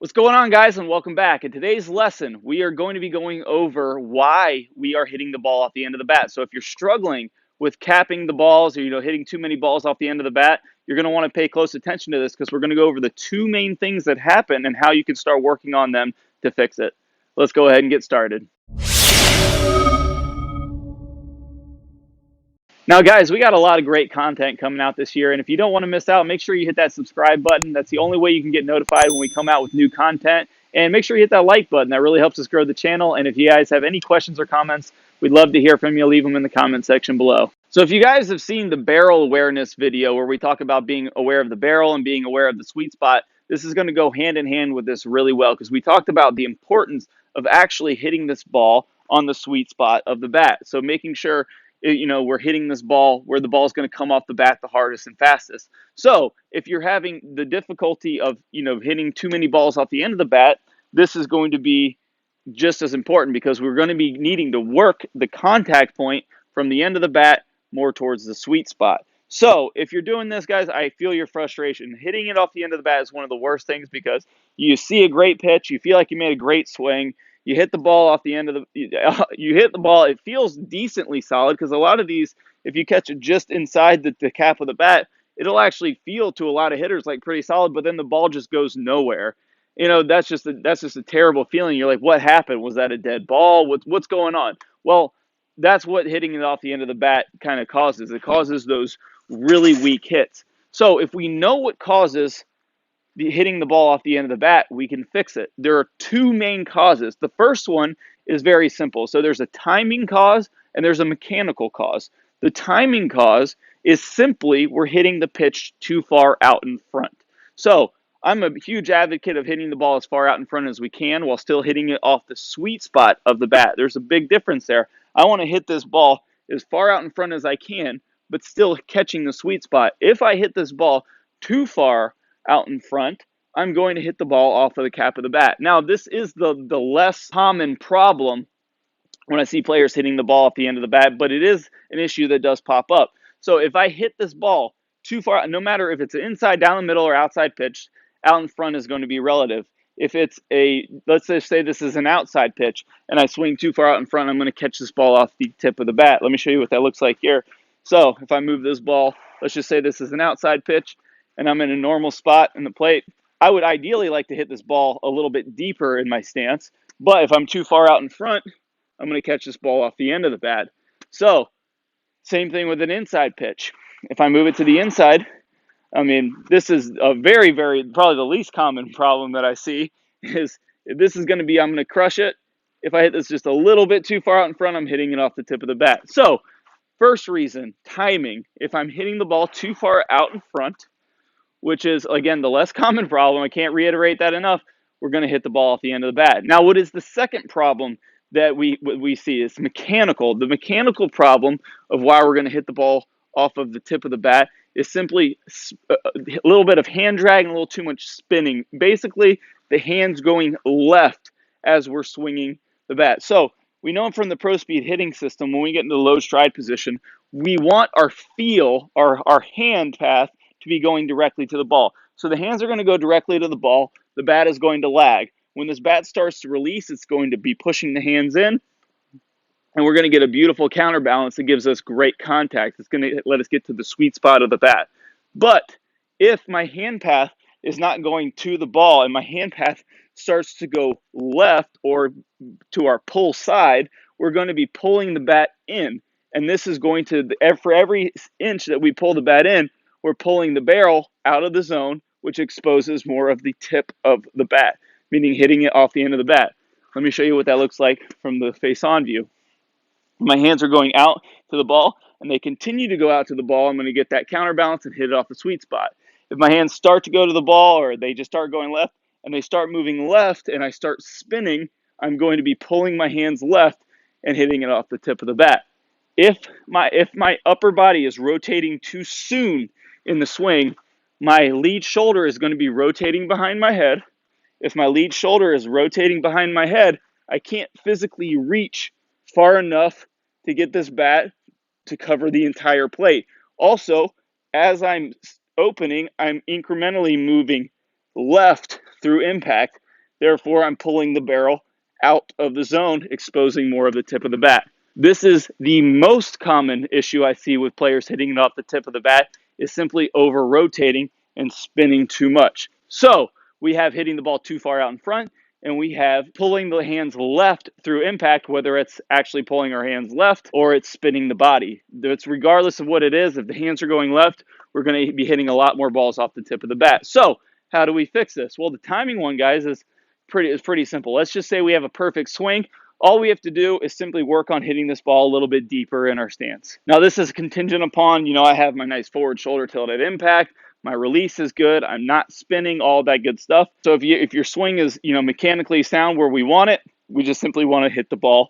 What's going on, guys, and welcome back. In today's lesson, we are going to be going over why we are hitting the ball off the end of the bat. So if you're struggling with capping the balls or hitting too many balls off the end of the bat, you're going to want to pay close attention to this because we're going to go over the two main things that happen and how you can start working on them to fix it. Let's go ahead and get started. Now, guys, we got a lot of great content coming out this year, and if you don't want to miss out, make sure you hit that subscribe button. That's the only way you can get notified when we come out with new content. And make sure you hit that like button. That really helps us grow the channel. And if you guys have any questions or comments, we'd love to hear from you. Leave them in the comment section below. So if you guys have seen the barrel awareness video where we talk about being aware of the barrel and being aware of the sweet spot, this is going to go hand in hand with this really well because we talked about the importance of actually hitting this ball on the sweet spot of the bat. So making sure we're hitting this ball where the ball is going to come off the bat the hardest and fastest. So if you're having the difficulty of, hitting too many balls off the end of the bat, this is going to be just as important because we're going to be needing to work the contact point from the end of the bat more towards the sweet spot. So if you're doing this, guys, I feel your frustration. Hitting it off the end of the bat is one of the worst things because you see a great pitch, you feel like you made a great swing, you hit the ball off the end of the you hit the ball, it feels decently solid because a lot of these, if you catch it just inside the cap of the bat, it'll actually feel to a lot of hitters like pretty solid, but then the ball just goes nowhere. That's just a terrible feeling. You're like, what happened? Was that a dead ball? What's going on? Well, that's what hitting it off the end of the bat kind of causes. It causes those really weak hits. So if we know what causes hitting the ball off the end of the bat, we can fix it. There are two main causes. The first one is very simple. So there's a timing cause and there's a mechanical cause. The timing cause is simply we're hitting the pitch too far out in front. So I'm a huge advocate of hitting the ball as far out in front as we can while still hitting it off the sweet spot of the bat. There's a big difference there. I want to hit this ball as far out in front as I can, but still catching the sweet spot. If I hit this ball too far out in front, I'm going to hit the ball off of the cap of the bat. Now, this is the less common problem when I see players hitting the ball off the end of the bat, but it is an issue that does pop up. So if I hit this ball too far, no matter if it's an inside, down the middle, or outside pitch, out in front is going to be relative. If it's let's just say this is an outside pitch, and I swing too far out in front, I'm going to catch this ball off the tip of the bat. Let me show you what that looks like here. So if I move this ball, let's just say this is an outside pitch, and I'm in a normal spot in the plate, I would ideally like to hit this ball a little bit deeper in my stance, but if I'm too far out in front, I'm going to catch this ball off the end of the bat. So same thing with an inside pitch. If I move it to the inside, this is a very, very, probably the least common problem that I see is this is going to be, I'm going to crush it. If I hit this just a little bit too far out in front, I'm hitting it off the tip of the bat. So first reason, timing. If I'm hitting the ball too far out in front, which is, again, the less common problem, I can't reiterate that enough, we're going to hit the ball off the end of the bat. Now, what is the second problem that we see is mechanical. The mechanical problem of why we're going to hit the ball off of the tip of the bat is simply a little bit of hand drag and a little too much spinning. Basically, the hand's going left as we're swinging the bat. So we know from the Pro Speed hitting system, when we get into the low stride position, we want our hand path to be going directly to the ball. So the hands are going to go directly to the ball. The bat is going to lag. When this bat starts to release, it's going to be pushing the hands in, and we're going to get a beautiful counterbalance that gives us great contact. It's going to let us get to the sweet spot of the bat. But if my hand path is not going to the ball and my hand path starts to go left or to our pull side, we're going to be pulling the bat in. And this is going to, for every inch that we pull the bat in, we're pulling the barrel out of the zone, which exposes more of the tip of the bat, meaning hitting it off the end of the bat. Let me show you what that looks like from the face-on view. My hands are going out to the ball, and they continue to go out to the ball. I'm going to get that counterbalance and hit it off the sweet spot. If my hands start to go to the ball or they just start going left and they start moving left and I start spinning, I'm going to be pulling my hands left and hitting it off the tip of the bat. If my upper body is rotating too soon in the swing, my lead shoulder is going to be rotating behind my head. If my lead shoulder is rotating behind my head, I can't physically reach far enough to get this bat to cover the entire plate. Also, as I'm opening, I'm incrementally moving left through impact, Therefore, I'm pulling the barrel out of the zone, exposing more of the tip of the bat. This is the most common issue I see with players hitting it off the tip of the bat, is simply over rotating and spinning too much. So we have hitting the ball too far out in front, and we have pulling the hands left through impact, whether it's actually pulling our hands left or it's spinning the body. It's regardless of what it is. If the hands are going left, we're going to be hitting a lot more balls off the tip of the bat. So how do we fix this? Well, the timing one, guys, is pretty simple. Let's just say we have a perfect swing. All we have to do is simply work on hitting this ball a little bit deeper in our stance. Now, this is contingent upon, I have my nice forward shoulder tilt at impact. My release is good. I'm not spinning, all that good stuff. So if your swing is, mechanically sound where we want it, we just simply want to hit the ball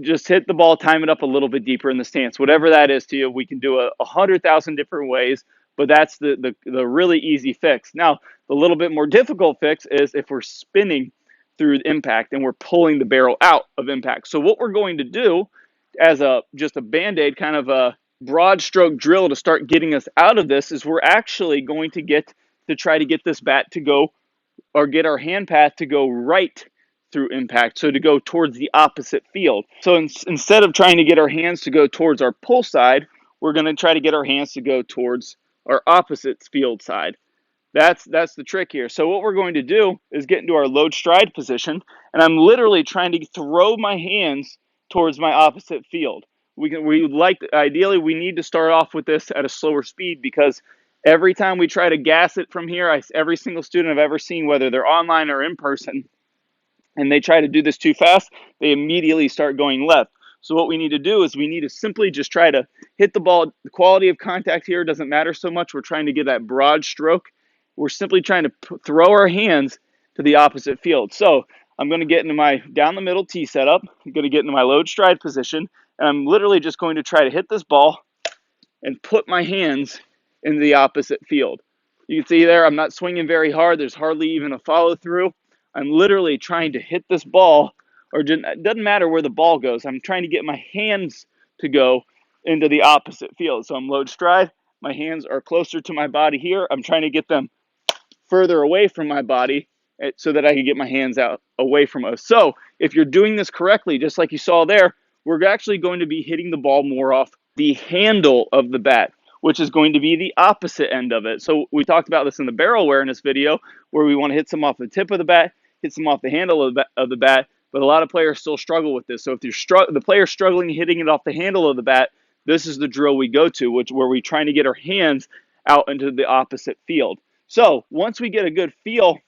just hit the ball, time it up a little bit deeper in the stance. Whatever that is to you, we can do 100,000 different ways, but that's the really easy fix. Now, the little bit more difficult fix is if we're spinning through impact and we're pulling the barrel out of impact. So what we're going to do as just a Band-Aid, kind of a broad stroke drill to start getting us out of this, is we're actually going to try to get this bat to go, or get our hand path to go right through impact, so to go towards the opposite field. So instead of trying to get our hands to go towards our pull side, we're going to try to get our hands to go towards our opposite field side. That's the trick here. So what we're going to do is get into our load stride position, and I'm literally trying to throw my hands towards my opposite field. Ideally, we need to start off with this at a slower speed, because every time we try to gas it from here, every single student I've ever seen, whether they're online or in person, and they try to do this too fast, they immediately start going left. So what we need to do is we need to simply just try to hit the ball. The quality of contact here doesn't matter so much. We're trying to get that broad stroke. We're simply trying to throw our hands to the opposite field. So I'm going to get into my down the middle tee setup. I'm going to get into my load stride position, and I'm literally just going to try to hit this ball and put my hands in the opposite field. You can see there, I'm not swinging very hard. There's hardly even a follow through. I'm literally trying to hit this ball, or it doesn't matter where the ball goes. I'm trying to get my hands to go into the opposite field. So I'm load stride. My hands are closer to my body here. I'm trying to get them further away from my body so that I can get my hands out away from us. So if you're doing this correctly, just like you saw there, we're actually going to be hitting the ball more off the handle of the bat, which is going to be the opposite end of it. So we talked about this in the barrel awareness video, where we want to hit some off the tip of the bat, hit some off the handle of the bat, but a lot of players still struggle with this. So if the player's struggling hitting it off the handle of the bat, this is the drill we go to, where we're trying to get our hands out into the opposite field. So once we get a good feel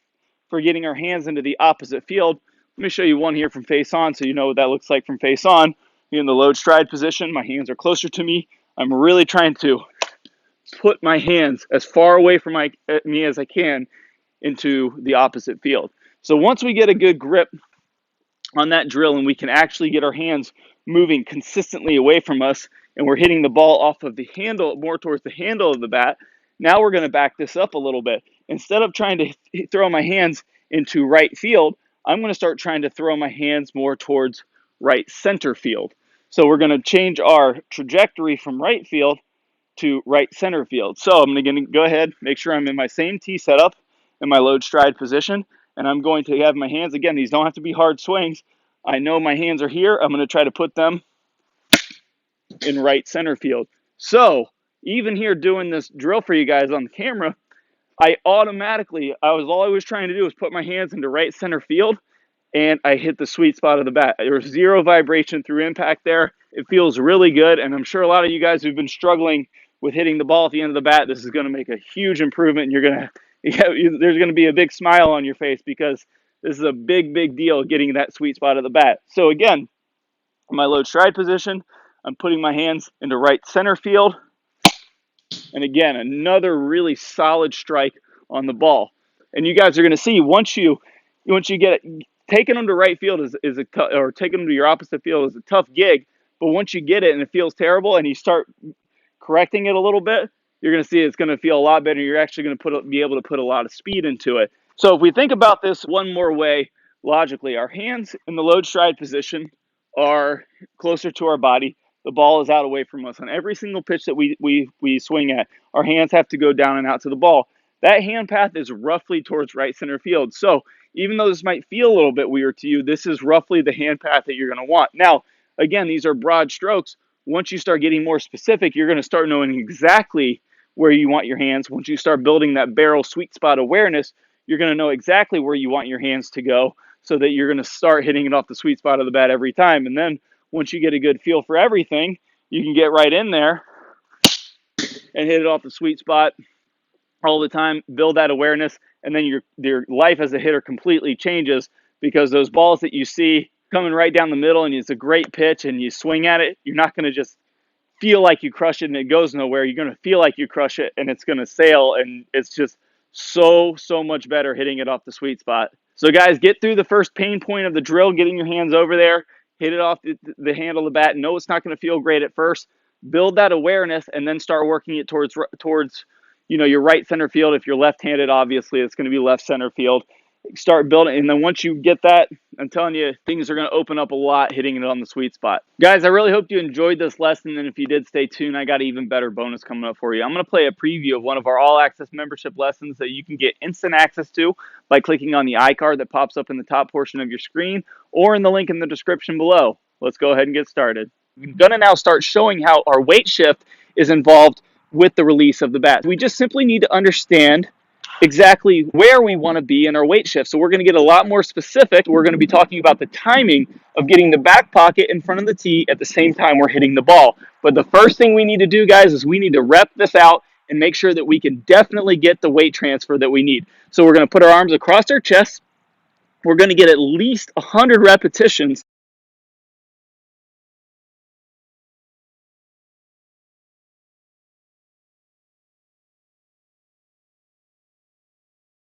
for getting our hands into the opposite field, let me show you one here from face on so you know what that looks like from face on. In the load stride position, my hands are closer to me. I'm really trying to put my hands as far away from me as I can into the opposite field. So once we get a good grip on that drill and we can actually get our hands moving consistently away from us, and we're hitting the ball off of the handle, more towards the handle of the bat, now we're going to back this up a little bit. Instead of trying to throw my hands into right field, I'm going to start trying to throw my hands more towards right center field. So we're going to change our trajectory from right field to right center field. So I'm going to go ahead, make sure I'm in my same tee setup in my load stride position, and I'm going to have my hands, again, these don't have to be hard swings. I know my hands are here. I'm going to try to put them in right center field. So even here doing this drill for you guys on the camera, all I was trying to do was put my hands into right center field, and I hit the sweet spot of the bat. There was zero vibration through impact there. It feels really good, and I'm sure a lot of you guys who've been struggling with hitting the ball at the end of the bat, this is going to make a huge improvement, and there's going to be a big smile on your face, because this is a big deal getting that sweet spot of the bat. So again, my load stride position, I'm putting my hands into right center field, and again, another really solid strike on the ball. And you guys are going to see once you get it, taking them to right field or taking them to your opposite field is a tough gig. But once you get it and it feels terrible and you start correcting it a little bit, you're going to see it's going to feel a lot better. You're actually going to be able to put a lot of speed into it. So if we think about this one more way, logically, our hands in the load stride position are closer to our body. The ball is out away from us. On every single pitch that we swing at, our hands have to go down and out to the ball. That hand path is roughly towards right center field. So even though this might feel a little bit weird to you, this is roughly the hand path that you're going to want. Now, again, these are broad strokes. Once you start getting more specific, you're going to start knowing exactly where you want your hands. Once you start building that barrel sweet spot awareness, you're going to know exactly where you want your hands to go so that you're going to start hitting it off the sweet spot of the bat every time. And then once you get a good feel for everything, you can get right in there and hit it off the sweet spot all the time, build that awareness, and then your life as a hitter completely changes, because those balls that you see coming right down the middle and it's a great pitch and you swing at it, you're not going to just feel like you crush it and it goes nowhere. You're going to feel like you crush it and it's going to sail, and it's just so much better hitting it off the sweet spot. So guys, get through the first pain point of the drill, getting your hands over there, hit it off the handle of the bat. No, it's not going to feel great at first. Build that awareness and then start working it towards your right center field. If you're left-handed, obviously it's going to be left center field. Start building, and then once you get that, I'm telling you, things are going to open up a lot hitting it on the sweet spot. Guys, I really hope you enjoyed this lesson, and if you did, stay tuned. I got an even better bonus coming up for you. I'm going to play a preview of one of our all-access membership lessons that you can get instant access to by clicking on the iCard that pops up in the top portion of your screen or in the link in the description below. Let's go ahead and get started. I'm going to now start showing how our weight shift is involved with the release of the bat. We just simply need to understand exactly where we want to be in our weight shift. So we're going to get a lot more specific. We're going to be talking about the timing of getting the back pocket in front of the tee at the same time we're hitting the ball. But the first thing we need to do, guys, is we need to rep this out and make sure that we can definitely get the weight transfer that we need. So we're going to put our arms across our chest. We're going to get at least 100 repetitions